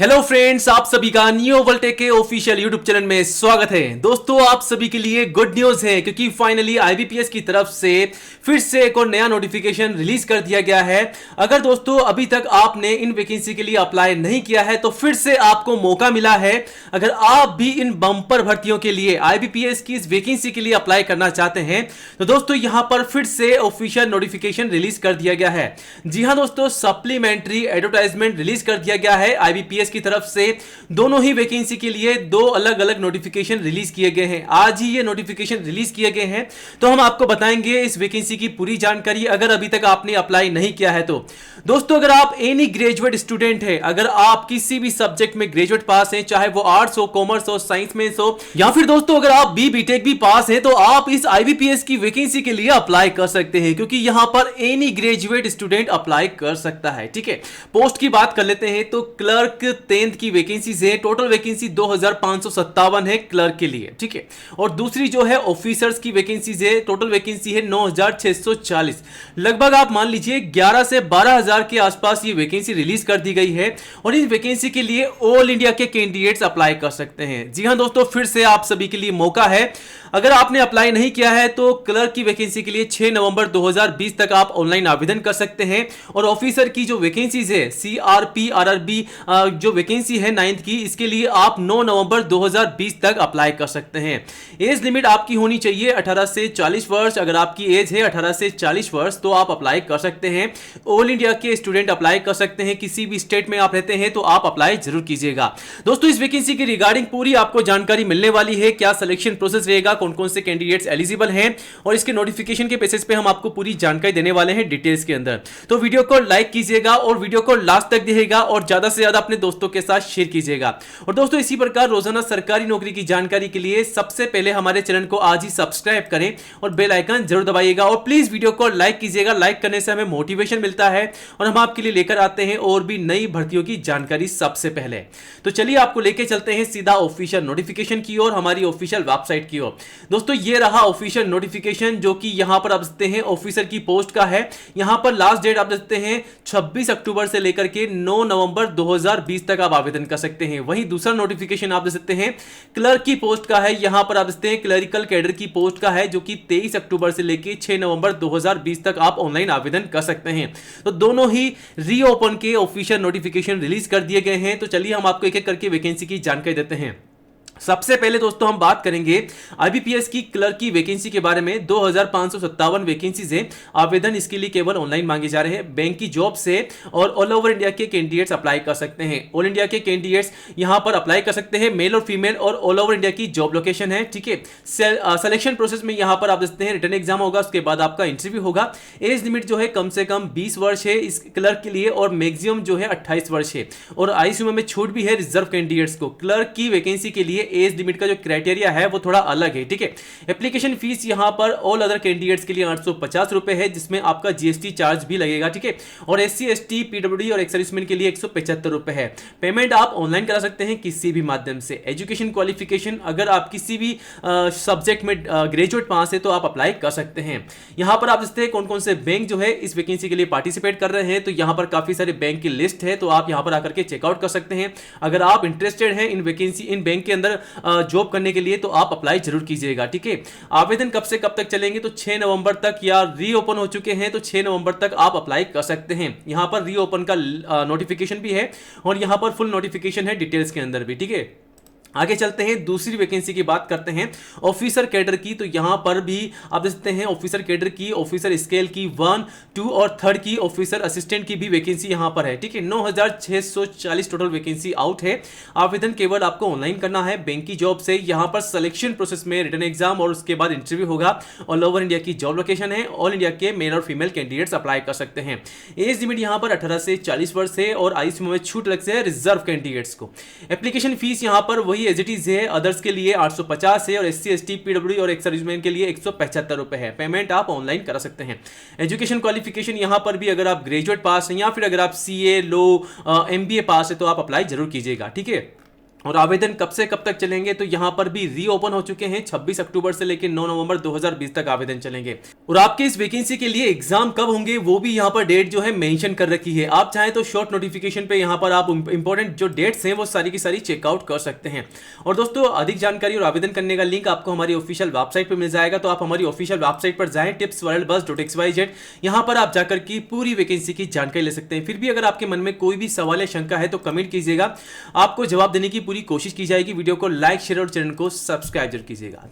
Hello friends, आप सभी का न्यू वोल्टेक के ऑफिशियल यूट्यूब चैनल में स्वागत है। दोस्तों, आप सभी के लिए गुड न्यूज है क्योंकि फाइनली आईबीपीएस की तरफ से फिर से एक और नया नोटिफिकेशन रिलीज कर दिया गया है। अगर दोस्तों अभी तक आपने इन वैकेंसी के लिए अप्लाई नहीं किया है तो फिर से आपको मौका मिला है। अगर आप भी इन बम्पर भर्तियों के लिए आईबीपीएस की इस वैकेंसी के लिए अप्लाई करना चाहते हैं तो दोस्तों यहां पर फिर से ऑफिशियल नोटिफिकेशन रिलीज कर दिया गया है। जी हां दोस्तों, सप्लीमेंट्री एडवर्टाइजमेंट रिलीज कर दिया गया है आईबीपीएस की तरफ से। दोनों ही वैकेंसी के लिए दो अलग अलग नोटिफिकेशन रिलीज किए गए हैं। आज ही ये नोटिफिकेशन रिलीज किए गए हैं तो हम आपको बताएंगे इस वैकेंसी की पूरी जानकारी, अगर अभी तक आपने अप्लाई नहीं किया है तो। दोस्तों, अगर आप एनी ग्रेजुएट स्टूडेंट है, अगर आप किसी भी सब्जेक्ट में ग्रेजुएट पास हैं, चाहे वो आर्ट्स हो, कॉमर्स हो, साइंस में हो, या फिर दोस्तों अगर आप बीटेक भी पास हैं तो आप इस आईबीपीएस की वैकेंसी के लिए अप्लाई कर सकते हैं क्योंकि यहां पर एनी ग्रेजुएट स्टूडेंट अप्लाई कर सकता है। ठीक है, पोस्ट की बात कर लेते हैं तो क्लर्क 10th की वैकेंसीज है। टोटल वैकेंसी 2557 है क्लर्क के लिए। ठीक है, और दूसरी जो है ऑफिसर्स की वैकेंसीज है। टोटल वैकेंसी है 9640। लगभग आप मान लीजिए 11 से 12,000 के आसपास ये वैकेंसी रिलीज कर दी गई है और इस वैकेंसी के लिए ऑल इंडिया के कैंडिडेट्स अप्लाई कर सकते हैं। जी हां दोस्तों, फिर से आप सभी के लिए मौका है। अगर आपने अप्लाई नहीं किया है तो क्लर्क की वैकेंसी के लिए 6 नवंबर 2020 तक आप ऑनलाइन आवेदन कर सकते हैं और ऑफिसर की जो वैकेंसीज है सीआरपी आरआरबी जो वैकेंसी है 9th की, इसके लिए आप 9 नवंबर 2020 तक अप्लाई कर सकते हैं। एज लिमिट आपकी होनी चाहिए 18 से 40 वर्ष। अगर आपकी एज है 18 से 40 वर्ष तो आप अप्लाई कर सकते हैं। ऑल इंडिया के स्टूडेंट अप्लाई कर सकते हैं। किसी भी स्टेट में आप रहते हैं तो आप अप्लाई जरूर कीजिएगा। दोस्तों, इस वैकेंसी की रिगार्डिंग पूरी आपको जानकारी मिलने वाली है। क्या सिलेक्शन प्रोसेस रहेगा, कौन कौन से कैंडिडेट्स एलिजिबल हैं और इसके नोटिफिकेशन के बेसिस पे हम आपको पूरी जानकारी देने वाले हैं डिटेल्स के अंदर। तो वीडियो को लाइक कीजिएगा और वीडियो को लास्ट तक देखिएगा और ज्यादा से ज्यादा अपने दोस्तों के साथ शेयर कीजिएगा। और दोस्तों, इसी प्रकार रोजाना सरकारी नौकरी की जानकारी के लिए सबसे पहले हमारे चैनल को आज ही सब्सक्राइब करें और बेल आइकन जरूर दबाइएगा और प्लीज वीडियो को लाइक कीजिएगा। लाइक करने से हमें मोटिवेशन मिलता है और हम आपके लिए लेकर आते हैं और भी नई भर्तियों की जानकारी सबसे पहले। तो चलिए आपको लेके चलते हैं सीधा ऑफिशियल नोटिफिकेशन की ओर, हमारी ऑफिशियल वेबसाइट की ओर। दोस्तों, ये रहा ऑफिशियल नोटिफिकेशन जो कि यहां पर आप देखते हैं ऑफिसर की पोस्ट का है। यहां पर लास्ट डेट आप देखते हैं 26 अक्टूबर से लेकर के 9 नवंबर 2020 तक आप आवेदन कर सकते हैं। वहीं दूसरा नोटिफिकेशन आप देख सकते हैं क्लर्क की पोस्ट का है। यहां पर आप देखते हैं क्लरिकल कैडर की पोस्ट का है जो कि 23 अक्टूबर से लेकर 6 नवंबर 2020 तक आप ऑनलाइन आवेदन कर सकते हैं। तो दोनों ही रीओपन के ऑफिशियल नोटिफिकेशन रिलीज कर दिए गए हैं। तो चलिए हम आपको एक एक करके वैकेंसी की जानकारी देते हैं। सबसे पहले दोस्तों हम बात करेंगे आईबीपीएस की क्लर्क की वैकेंसी के बारे में। 2557 वैकेंसीज है। आवेदन इसके लिए केवल ऑनलाइन मांगे जा रहे हैं। बैंक की जॉब से और ऑल ओवर इंडिया के कैंडिडेट्स अप्लाई कर सकते हैं। ऑल इंडिया के कैंडिडेट्स यहां पर अप्लाई कर सकते हैं, मेल और फीमेल, और ऑल ओवर इंडिया की जॉब लोकेशन है। ठीक है, सिलेक्शन प्रोसेस में यहां पर आप देखते हैं रिटर्न एग्जाम होगा, उसके बाद आपका इंटरव्यू होगा। एज लिमिट जो है कम से कम 20 वर्ष है इस क्लर्क के लिए और मैक्सिमम जो है 28 वर्ष है और आईसीयू में छूट भी है रिजर्व कैंडिडेट्स को। क्लर्क की वैकेंसी के लिए एज लिमिट का जो क्राइटेरिया है वो थोड़ा अलग है। ठीक है, एप्लीकेशन फीस यहां पर ऑल अदर कैंडिडेट्स के लिए 850 रुपए है जिसमें आपका जीएसटी चार्ज भी लगेगा। ठीक है, और एससी एसटी पीडब्ल्यूडी और एक्स सर्विसमैन के लिए 175 रुपए है। पेमेंट आप ऑनलाइन करा सकते हैं किसी भी माध्यम से। एजुकेशन क्वालिफिकेशन, अगर आप किसी भी सब्जेक्ट में ग्रेजुएट पास है तो आप अप्लाई कर सकते हैं। यहां पर आप देखते हैं कौन कौन से बैंक जो है इस वैकेंसी के लिए पार्टिसिपेट कर रहे हैं। तो यहां पर काफी सारे बैंक की लिस्ट है तो आप यहां पर आकर के चेकआउट कर सकते हैं। अगर आप इंटरेस्टेड हैं इन वैकेंसी इन बैंक के अंदर जॉब करने के लिए तो आप अप्लाई जरूर कीजिएगा। ठीक है, आवेदन कब से कब तक चलेंगे तो 6 नवंबर तक, या रीओपन हो चुके हैं तो 6 नवंबर तक आप अप्लाई कर सकते हैं। यहां पर रीओपन का नोटिफिकेशन भी है और यहां पर फुल नोटिफिकेशन है डिटेल्स के अंदर भी। ठीक है, आगे चलते हैं, दूसरी वैकेंसी की बात करते हैं ऑफिसर कैडर की। तो यहां पर भी आप देख सकते हैं ऑफिसर कैडर की, ऑफिसर स्केल की 1, 2 और 3 की, ऑफिसर असिस्टेंट की भी वैकेंसी यहां पर है। ठीक है, 9640 टोटल वैकेंसी आउट है। आवेदन केवल आपको ऑनलाइन करना है बैंक की जॉब से। यहां पर सिलेक्शन प्रोसेस में रिटर्न एग्जाम और उसके बाद इंटरव्यू होगा। ऑल ओवर इंडिया की जॉब लोकेशन है। ऑल इंडिया के मेल और फीमेल कैंडिडेट्स अप्लाई कर सकते हैं। एज लिमिट यहां पर 18 से 40 वर्ष है और आईसीयू में छूट लग से रिजर्व कैंडिडेट्स को। एप्लीकेशन फीस यहां पर वही एज इट इज है। अदर्स के लिए 850 है और एससी एसटी पीडब्ल्यूडी और एक्स सर्विसमैन के लिए 175 रुपए है। पेमेंट आप ऑनलाइन करा सकते हैं। एजुकेशन क्वालिफिकेशन यहां पर भी अगर आप ग्रेजुएट पास हैं या फिर अगर आप सीए लो एमबीए पास है तो आप अप्लाई जरूर कीजिएगा। ठीक है, और आवेदन कब से कब तक चलेंगे, तो यहां पर भी रीओपन हो चुके हैं। 26 अक्टूबर से लेकर 9 नवंबर 2020 तक आवेदन चलेंगे। और आपके इस वैकेंसी के लिए एग्जाम कब होंगे वो भी यहां पर डेट जो है मेंशन कर रखी है। आप चाहें तो शॉर्ट नोटिफिकेशन पे यहां पर आप इंपॉर्टेंट जो डेट्स हैं वो सारी की सारी चेकआउट कर सकते हैं। और दोस्तों अधिक जानकारी और आवेदन करने का लिंक आपको हमारी ऑफिशियल वेबसाइट पर मिल जाएगा, तो आप हमारी ऑफिशियल वेबसाइट पर जाएं tipsworldbuzz.xyz। यहां पर आप जाकर की पूरी वैकेंसी की जानकारी ले सकते हैं। फिर भी अगर आपके मन में कोई भी सवाल या शंका है तो कमेंट कीजिएगा, आपको जवाब देने की पूरी कोशिश की जाएगी। वीडियो को लाइक शेयर और चैनल को सब्सक्राइब जरूर कीजिएगा।